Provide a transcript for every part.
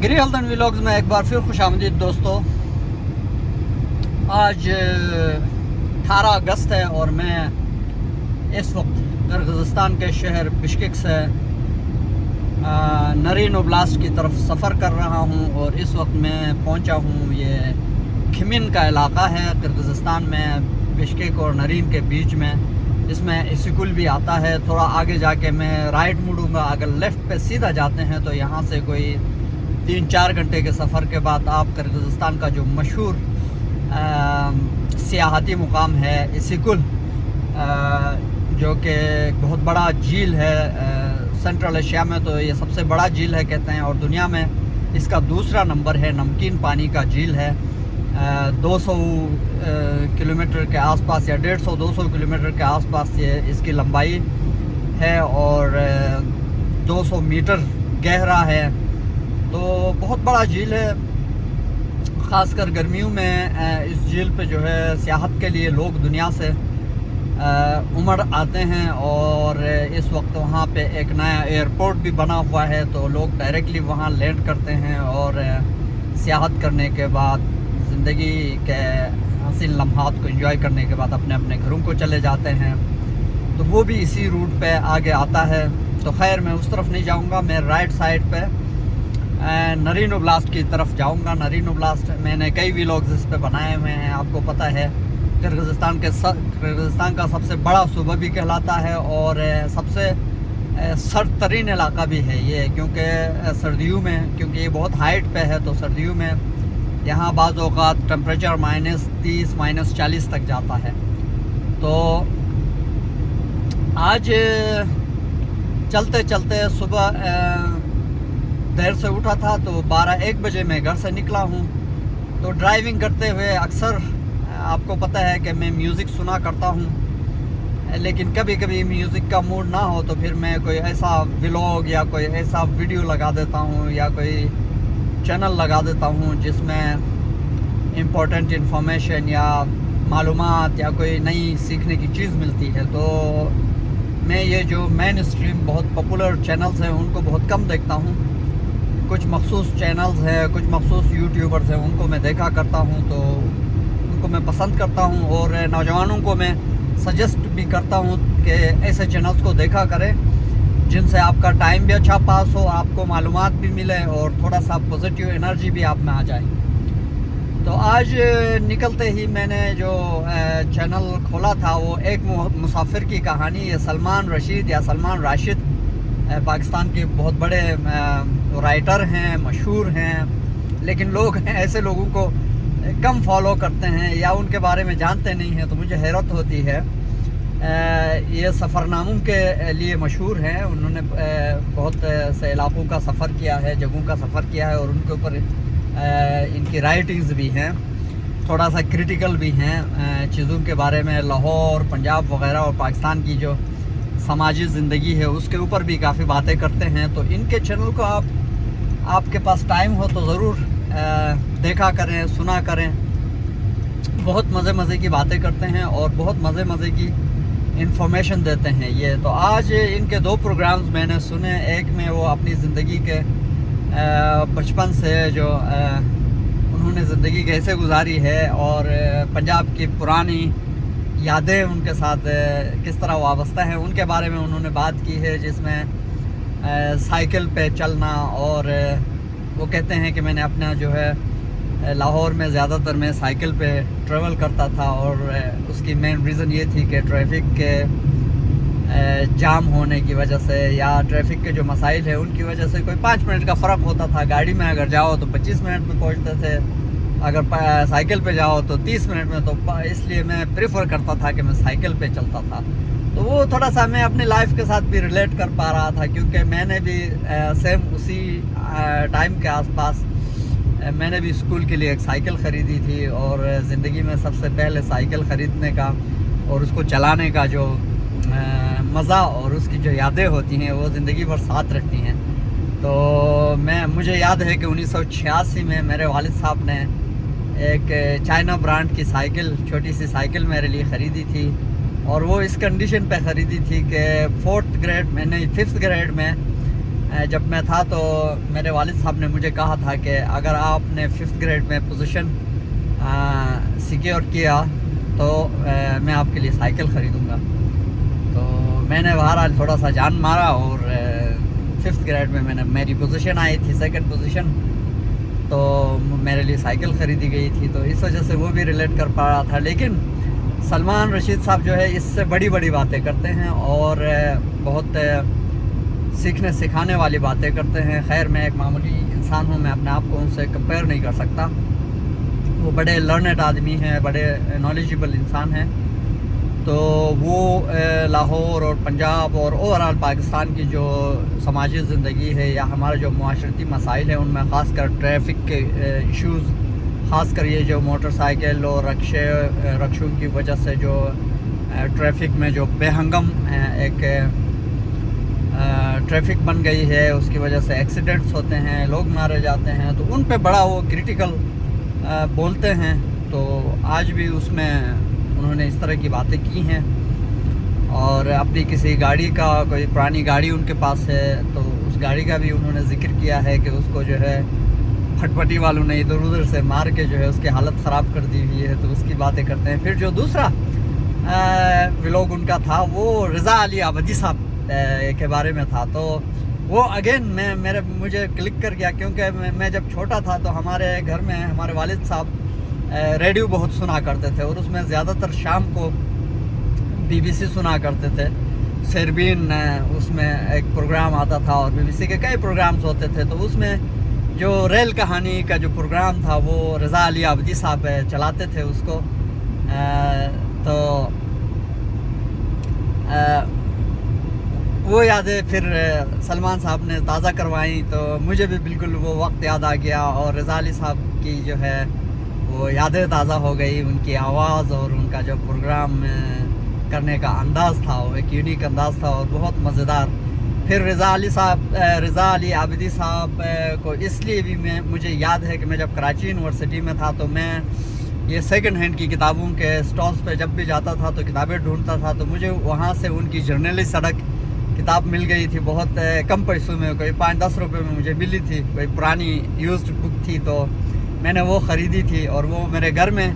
گری ہلدن ولاگز میں ایک بار پھر خوش آمدید دوستو. آج 18 اگست ہے اور میں اس وقت قرغیزستان کے شہر بشکیک سے نرین اوبلاست کی طرف سفر کر رہا ہوں. اور اس وقت میں پہنچا ہوں، یہ کھمین کا علاقہ ہے قرغیزستان میں، بشکیک اور نرین کے بیچ میں. اس میں اسکول بھی آتا ہے. تھوڑا آگے جا کے میں رائٹ مڑوں گا. اگر لیفٹ پہ سیدھا جاتے ہیں تو یہاں سے کوئی 3-4 گھنٹے کے سفر کے بعد آپ قرغیزستان کا جو مشہور سیاحتی مقام ہے اسکول، جو کہ بہت بڑا جھیل ہے. سنٹرل ایشیا میں تو یہ سب سے بڑا جھیل ہے کہتے ہیں، اور دنیا میں اس کا دوسرا نمبر ہے. نمکین پانی کا جھیل ہے. 200 کلومیٹر کے آس پاس یا 150-200 کلومیٹر کے آس پاس یہ اس کی لمبائی ہے اور 200 میٹر گہرا ہے. تو بہت بڑا جھیل ہے. خاص کر گرمیوں میں اس جھیل پہ جو ہے سیاحت کے لیے لوگ دنیا سے امڑ آتے ہیں. اور اس وقت وہاں پہ ایک نیا ایئرپورٹ بھی بنا ہوا ہے، تو لوگ ڈائریکٹلی وہاں لینڈ کرتے ہیں اور سیاحت کرنے کے بعد زندگی کے حسین لمحات کو انجوائے کرنے کے بعد اپنے اپنے گھروں کو چلے جاتے ہیں. تو وہ بھی اسی روٹ پہ آگے آتا ہے. تو خیر میں اس طرف نہیں جاؤں گا، میں رائٹ سائڈ پہ نرین اوبلاست کی طرف جاؤں گا. نرین اوبلاست میں نے کئی ویلاگز اس پہ بنائے ہوئے ہیں. آپ کو پتہ ہے قرغیزستان کا سب سے بڑا صوبہ بھی کہلاتا ہے اور سب سے سرد ترین علاقہ بھی ہے یہ، کیونکہ سردیوں میں، کیونکہ یہ بہت ہائٹ پہ ہے، تو سردیوں میں یہاں بعض اوقات ٹمپریچر -30 -40 تک جاتا ہے. تو آج چلتے چلتے صبح دیر سے اٹھا تھا، تو 12-1 بجے میں گھر سے نکلا ہوں. تو ڈرائیونگ کرتے ہوئے اکثر آپ کو پتہ ہے کہ میں میوزک سنا کرتا ہوں، لیکن کبھی کبھی میوزک کا موڈ نہ ہو تو پھر میں کوئی ایسا ولاگ یا کوئی ایسا ویڈیو لگا دیتا ہوں یا کوئی چینل لگا دیتا ہوں جس میں امپورٹنٹ انفارمیشن یا معلومات یا کوئی نئی سیکھنے کی چیز ملتی ہے. تو میں یہ جو مین اسٹریم بہت پاپولر چینلز ہیں ان کو بہت کم دیکھتا ہوں. کچھ مخصوص چینلز ہیں، کچھ مخصوص یوٹیوبرز ہیں، ان کو میں دیکھا کرتا ہوں، تو ان کو میں پسند کرتا ہوں. اور نوجوانوں کو میں سجیسٹ بھی کرتا ہوں کہ ایسے چینلز کو دیکھا کریں جن سے آپ کا ٹائم بھی اچھا پاس ہو، آپ کو معلومات بھی ملے اور تھوڑا سا پازیٹیو انرجی بھی آپ میں آ جائے. تو آج نکلتے ہی میں نے جو چینل کھولا تھا وہ ایک مسافر کی کہانی. یہ سلمان رشید یا سلمان راشد پاکستان کے بہت بڑے رائٹر ہیں، مشہور ہیں، لیکن لوگ ایسے لوگوں کو کم فالو کرتے ہیں یا ان کے بارے میں جانتے نہیں ہیں. تو مجھے حیرت ہوتی ہے. یہ سفر ناموں کے لیے مشہور ہیں. انہوں نے بہت سے علاقوں کا سفر کیا ہے، جگہوں کا سفر کیا ہے، اور ان کے اوپر ان کی رائٹنگز بھی ہیں، تھوڑا سا کریٹیکل بھی ہیں چیزوں کے بارے میں. لاہور، پنجاب وغیرہ اور پاکستان کی جو سماجی زندگی ہے اس کے اوپر بھی کافی باتیں کرتے ہیں. تو ان کے چینل کو آپ کے پاس ٹائم ہو تو ضرور دیکھا کریں، سنا کریں. بہت مزے کی باتیں کرتے ہیں اور بہت مزے کی انفارمیشن دیتے ہیں یہ. تو آج ان کے 2 پروگرامز میں نے سنے. ایک میں وہ اپنی زندگی کے بچپن سے جو انہوں نے زندگی کیسے گزاری ہے اور پنجاب کی پرانی یادیں ان کے ساتھ کس طرح وابستہ ہیں، ان کے بارے میں انہوں نے بات کی ہے، جس میں سائیکل پہ چلنا. اور وہ کہتے ہیں کہ میں نے اپنا جو ہے لاہور میں زیادہ تر میں سائیکل پہ ٹریول کرتا تھا، اور اس کی مین ریزن یہ تھی کہ ٹریفک کے جام ہونے کی وجہ سے یا ٹریفک کے جو مسائل ہیں ان کی وجہ سے کوئی 5 منٹ کا فرق ہوتا تھا. گاڑی میں اگر جاؤ تو 25 منٹ میں پہنچتے تھے، اگر سائیکل پہ جاؤ تو 30 منٹ میں. تو اس لیے میں پریفر کرتا تھا کہ میں سائیکل پہ چلتا تھا. تو وہ تھوڑا سا میں اپنی لائف کے ساتھ بھی ریلیٹ کر پا رہا تھا، کیونکہ میں نے بھی سیم اسی ٹائم کے آس پاس میں نے بھی اسکول کے لیے ایک سائیکل خریدی تھی. اور زندگی میں سب سے پہلے سائیکل خریدنے کا اور اس کو چلانے کا جو مزہ اور اس کی جو یادیں ہوتی ہیں وہ زندگی بھر ساتھ رہتی ہیں. تو مجھے یاد ہے کہ 1986 میں میرے والد صاحب نے ایک چائنا برانڈ کی سائیکل، چھوٹی سی سائیکل میرے لیے خریدی تھی. اور وہ اس کنڈیشن پہ خریدی تھی کہ 4th گریڈ میں نہیں 5th گریڈ میں جب میں تھا تو میرے والد صاحب نے مجھے کہا تھا کہ اگر آپ نے 5th گریڈ میں پوزیشن سیکیور کیا تو میں آپ کے لیے سائیکل خریدوں گا. تو میں نے بہرحال تھوڑا سا جان مارا اور 5th گریڈ میں میری پوزیشن آئی تھی 2nd پوزیشن, تو میرے لیے سائیکل خریدی گئی تھی. تو اس وجہ سے وہ بھی ریلیٹ کر پا رہا تھا. لیکن سلمان رشید صاحب جو ہے اس سے بڑی بڑی باتیں کرتے ہیں اور بہت سیکھنے سکھانے والی باتیں کرتے ہیں. خیر میں ایک معمولی انسان ہوں, میں اپنے آپ کو ان سے کمپیئر نہیں کر سکتا. وہ بڑے لرنڈ آدمی ہیں, بڑے نالجیبل انسان ہیں. تو وہ لاہور اور پنجاب اور اوورآل پاکستان کی جو سماجی زندگی ہے یا ہمارے جو معاشرتی مسائل ہیں ان میں خاص کر ٹریفک کے ایشوز, خاص کر یہ جو موٹر سائیکل اور رکشوں کی وجہ سے جو ٹریفک میں جو بے ہنگم ایک ٹریفک بن گئی ہے, اس کی وجہ سے ایکسیڈنٹس ہوتے ہیں, لوگ مارے جاتے ہیں, تو ان پہ بڑا وہ کریٹیکل بولتے ہیں. تو آج بھی اس میں انہوں نے اس طرح کی باتیں کی ہیں. اور اپنی کسی گاڑی کا, کوئی پرانی گاڑی ان کے پاس ہے تو اس گاڑی کا بھی انہوں نے ذکر کیا ہے کہ اس کو جو ہے پھٹ پٹی والوں نے ادھر ادھر سے مار کے جو ہے اس کی حالت خراب کر دی ہوئی ہے. تو اس کی باتیں کرتے ہیں. پھر جو دوسرا ولاگ ان کا تھا وہ رضا علی عابدی صاحب کے بارے میں تھا. تو وہ اگین مجھے کلک کر گیا, کیونکہ میں جب چھوٹا تھا تو ہمارے گھر میں ہمارے والد صاحب ریڈیو بہت سنا کرتے تھے, اور اس میں زیادہ تر شام کو BBC سنا کرتے تھے. سیربین اس میں ایک پروگرام آتا تھا اور BBC کے کئی پروگرامز ہوتے تھے. تو اس میں جو ریل کہانی کا جو پروگرام تھا وہ رضا علی عابدی صاحب چلاتے تھے اس کو. تو وہ یادیں پھر سلمان صاحب نے تازہ کروائیں, تو مجھے بھی بالکل وہ وقت یاد آ گیا. اور رضا علی صاحب کی جو ہے وہ یادیں تازہ ہو گئی. ان کی آواز اور ان کا جو پروگرام کرنے کا انداز تھا وہ ایک یونیک انداز تھا اور بہت مزیدار. پھر رضا علی عابدی صاحب کو اس لیے بھی مجھے یاد ہے کہ میں جب کراچی یونیورسٹی میں تھا تو میں یہ سیکنڈ ہینڈ کی کتابوں کے سٹالز پہ جب بھی جاتا تھا تو کتابیں ڈھونڈتا تھا. تو مجھے وہاں سے ان کی جرنیلی سڑک کتاب مل گئی تھی بہت کم پیسوں میں, کوئی 5-10 روپے میں مجھے ملی تھی. کوئی پرانی یوزڈ بک تھی تو میں نے وہ خریدی تھی, اور وہ میرے گھر میں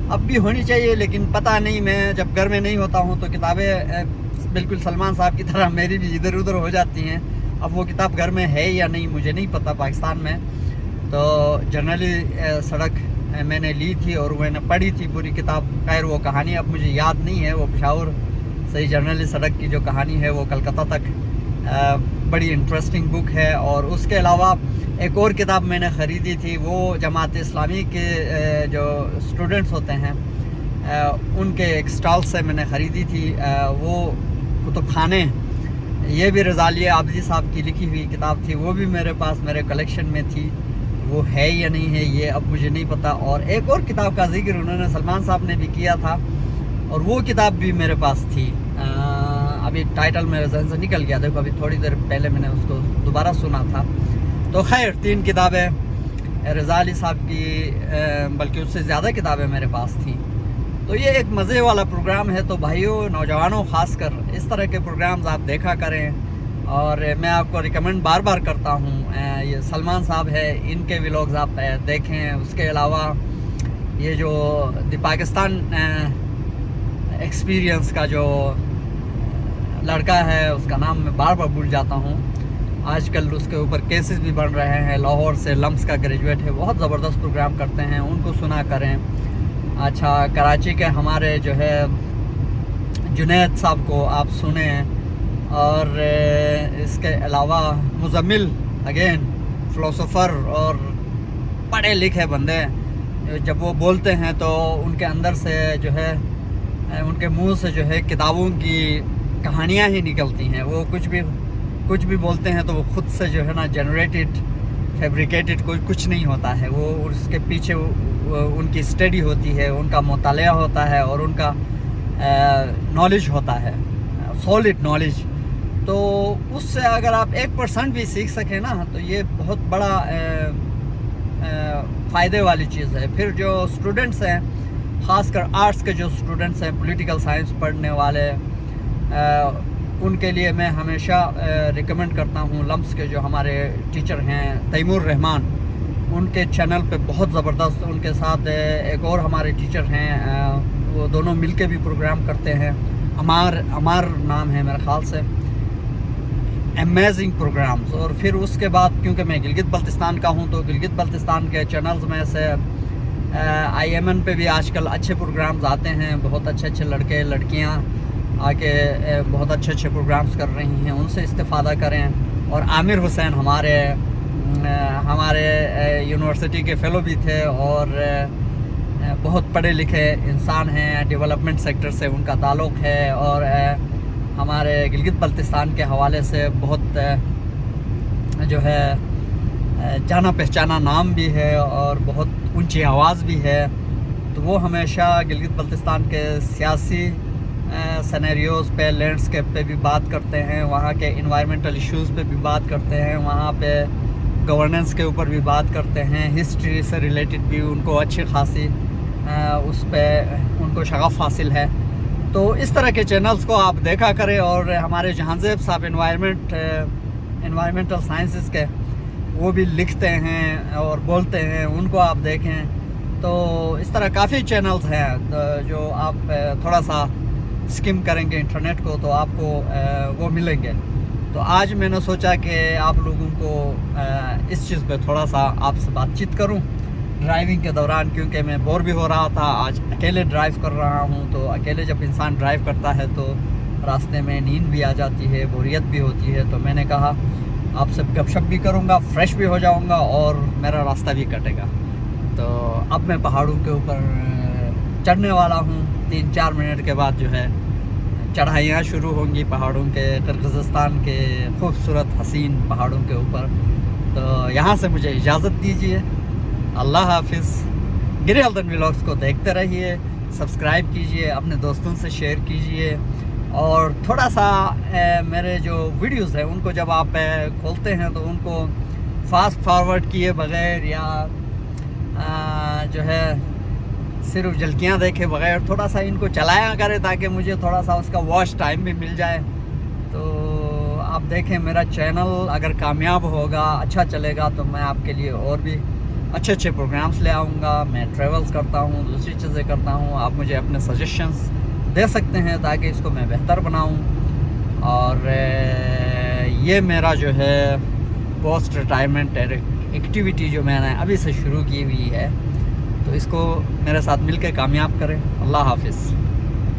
اب بھی ہونی چاہیے. لیکن پتہ نہیں, میں جب گھر میں نہیں ہوتا ہوں تو کتابیں بالکل سلمان صاحب کی طرح میری بھی ادھر ادھر ہو جاتی ہیں. اب وہ کتاب گھر میں ہے یا نہیں مجھے نہیں پتہ پاکستان میں. تو جرنیلی سڑک میں نے لی تھی اور میں نے پڑھی تھی پوری کتاب. خیر وہ کہانی اب مجھے یاد نہیں ہے. وہ پشاور سے جرنیلی سڑک کی جو کہانی ہے وہ کلکتہ تک بڑی انٹرسٹنگ بک ہے. اور اس کے علاوہ ایک اور کتاب میں نے خریدی تھی, وہ جماعت اسلامی کے جو اسٹوڈنٹس ہوتے ہیں ان کے ایک اسٹال سے میں نے خریدی تھی. وہ کتب خانے, یہ بھی رضا علی عابدی صاحب کی لکھی ہوئی کتاب تھی. وہ بھی میرے پاس میرے کلیکشن میں تھی. وہ ہے یا نہیں ہے یہ اب مجھے نہیں پتہ. اور ایک اور کتاب کا ذکر انہوں نے سلمان صاحب نے بھی کیا تھا, اور وہ کتاب بھی میرے پاس تھی. ابھی ٹائٹل میرے ذہن سے نکل گیا, دیکھو ابھی تھوڑی دیر پہلے میں نے اس کو دوبارہ سنا تھا. تو خیر 3 کتابیں رضا علی صاحب کی, بلکہ اس سے زیادہ کتابیں میرے پاس تھیں. تو یہ ایک مزے والا پروگرام ہے. تو بھائیوں, نوجوانوں خاص کر اس طرح کے پروگرامز آپ دیکھا کریں, اور میں آپ کو ریکمنڈ بار بار کرتا ہوں. یہ سلمان صاحب ہے, ان کے ولاگز آپ دیکھیں. اس کے علاوہ یہ جو دی پاکستان ایکسپیرینس کا جو لڑکا ہے, اس کا نام میں بار بار بھول جاتا ہوں, آج کل اس کے اوپر کیسز بھی بن رہے ہیں. لاہور سے لمس کا گریجویٹ ہے, بہت زبردست پروگرام کرتے ہیں, ان کو سنا کریں. اچھا, کراچی کے ہمارے جو ہے جنید صاحب کو آپ سنیں. اور اس کے علاوہ مزمل اگین فلسفر اور پڑھے لکھے بندے, جب وہ بولتے ہیں تو ان کے اندر سے جو ہے ان کے منہ سے جو ہے کتابوں کی کہانیاں ہی نکلتی ہیں. وہ کچھ بھی بولتے ہیں تو وہ خود سے جو ہے نا جنریٹڈ فیبریکیٹڈ کوئی کچھ نہیں ہوتا ہے. وہ اس کے پیچھے ان کی اسٹڈی ہوتی ہے, ان کا مطالعہ ہوتا ہے, اور ان کا نالج ہوتا ہے, سالڈ نالج. تو اس سے اگر آپ 1% بھی سیکھ سکیں نا تو یہ بہت بڑا فائدے والی چیز ہے. پھر جو اسٹوڈنٹس ہیں, خاص کر آرٹس کے جو اسٹوڈنٹس ہیں, پولیٹیکل سائنس پڑھنے والے, ان کے لیے میں ہمیشہ ریکمنڈ کرتا ہوں لمس کے جو ہمارے ٹیچر ہیں تیمور رحمان، ان کے چینل پہ بہت زبردست، ان کے ساتھ ایک اور ہمارے ٹیچر ہیں، وہ دونوں مل کے بھی پروگرام کرتے ہیں، عمار نام ہے میرے خیال سے، امیزنگ پروگرامز۔ اور پھر اس کے بعد کیونکہ میں گلگت بلتستان کا ہوں تو گلگت بلتستان کے چینلز میں سے IMN پہ بھی آج کل اچھے پروگرامز آتے ہیں، بہت اچھے لڑکے لڑکیاں آ کے بہت اچھے پروگرامز کر رہی ہیں، ان سے استفادہ کریں۔ اور عامر حسین ہمارے یونیورسٹی کے فیلو بھی تھے اور بہت پڑھے لکھے انسان ہیں، ڈیولپمنٹ سیکٹر سے ان کا تعلق ہے، اور ہمارے گلگت بلتستان کے حوالے سے بہت جو ہے جانا پہچانا نام بھی ہے اور بہت اونچی آواز بھی ہے۔ تو وہ ہمیشہ گلگت بلتستان کے سیاسی سینیریوز پہ، لینڈسکیپ پہ بھی بات کرتے ہیں، وہاں کے انوائرمنٹل ایشوز پہ بھی بات کرتے ہیں، وہاں پہ گورننس کے اوپر بھی بات کرتے ہیں، ہسٹری سے ریلیٹڈ بھی ان کو اچھی خاصی اس پہ ان کو شغف حاصل ہے۔ تو اس طرح کے چینلز کو آپ دیکھا کریں، اور ہمارے جہانزیب صاحب انوائرمنٹل سائنسز کے وہ بھی لکھتے ہیں اور بولتے ہیں، ان کو آپ دیکھیں۔ تو اس طرح کافی چینلز ہیں جو آپ تھوڑا سا اسکم کریں گے انٹرنیٹ کو تو آپ کو وہ ملیں گے۔ تو آج میں نے سوچا کہ آپ لوگوں کو اس چیز پہ تھوڑا سا آپ سے بات چیت کروں ڈرائیونگ کے دوران، کیونکہ میں بور بھی ہو رہا تھا، آج اکیلے ڈرائیو کر رہا ہوں۔ تو اکیلے جب انسان ڈرائیو کرتا ہے تو راستے میں نیند بھی آ جاتی ہے، بوریت بھی ہوتی ہے۔ تو میں نے کہا آپ سے گپ شپ بھی کروں گا، فریش بھی ہو جاؤں گا اور میرا راستہ بھی کٹے گا۔ تو اب میں پہاڑوں کے اوپر چڑھنے والا ہوں، 3-4 منٹ کے بعد جو ہے چڑھائیاں شروع ہوں گی پہاڑوں کے، قرقیزستان کے خوبصورت حسین پہاڑوں کے اوپر۔ تو یہاں سے مجھے اجازت دیجیے، اللہ حافظ۔ گری ہلدن ولاگز کو دیکھتے رہیے، سبسکرائب کیجیے، اپنے دوستوں سے شیئر کیجیے، اور تھوڑا سا میرے جو ویڈیوز ہیں ان کو جب آپ کھولتے ہیں تو ان کو فاسٹ فارورڈ کیے بغیر یا جو ہے صرف جھلکیاں دیکھے بغیر تھوڑا سا ان کو چلایا کرے تاکہ مجھے تھوڑا سا اس کا واچ ٹائم بھی مل جائے۔ تو آپ دیکھیں میرا چینل اگر کامیاب ہوگا، اچھا چلے گا، تو میں آپ کے لیے اور بھی اچھے پروگرامز لے آؤں گا۔ میں ٹریولز کرتا ہوں، دوسری چیزیں کرتا ہوں، آپ مجھے اپنے سجیشنز دے سکتے ہیں تاکہ اس کو میں بہتر بناؤں۔ اور یہ میرا جو ہے پوسٹ ریٹائرمنٹ ایکٹیویٹی جو میں نے ابھی سے شروع کی ہوئی ہے، تو اس کو میرے ساتھ مل کے کامیاب کریں۔ اللہ حافظ۔